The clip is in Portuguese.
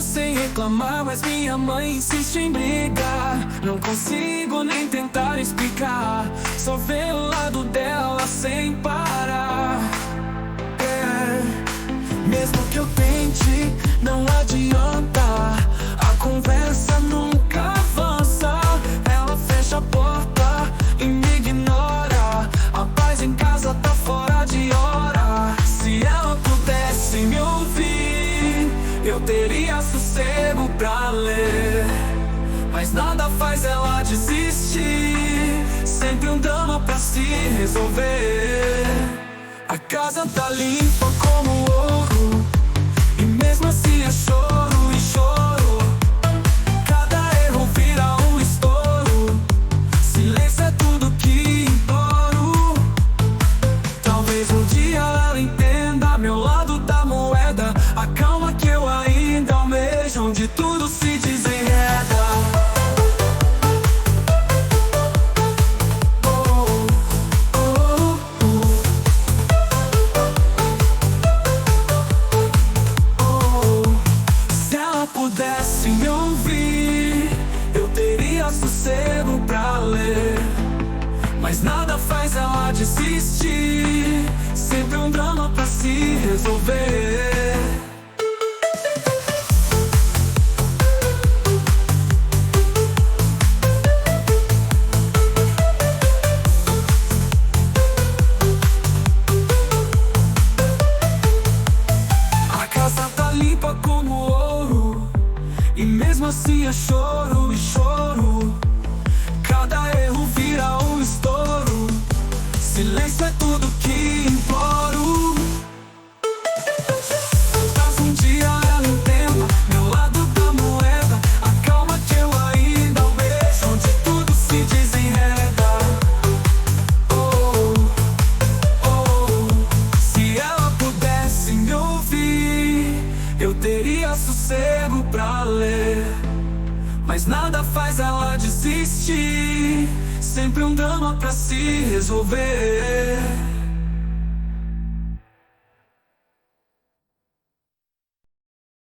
sem reclamar, mas minha mãe insiste em brigar. Não consigo nem tentar explicar, só ver o lado dela sem parar. Mesmo que eu tente, não adianta, a conversa nunca avança. Ela fecha a porta e me ignora, a paz em casa tá fora de hora. Se ela pudesse me ouvir, eu teria sossego pra ler. Mas nada faz ela desistir, sempre um drama pra se resolver. A casa tá limpa como ouro, e mesmo assim é choro e choro. Cada erro vira um estouro, silêncio é tudo que imploro. Talvez um dia ela entenda meu lado da moeda, a calma que eu ainda almejo, onde tudo se desenreda. Pudesse me ouvir, eu teria sossego pra ler. Mas nada faz ela desistir, sempre um drama pra se resolver. A casa tá limpa como ouro, e mesmo assim é choro e choro. Cada erro vira um estouro, silêncio é tudo que imploro. Mas um dia ela entenda meu lado da moeda, a calma que eu ainda almejo, onde tudo se desenreda. Oh, oh, se ela pudesse me ouvir, eu teria sossego pra ler. Mas nada faz ela desistir, sempre um drama pra se resolver.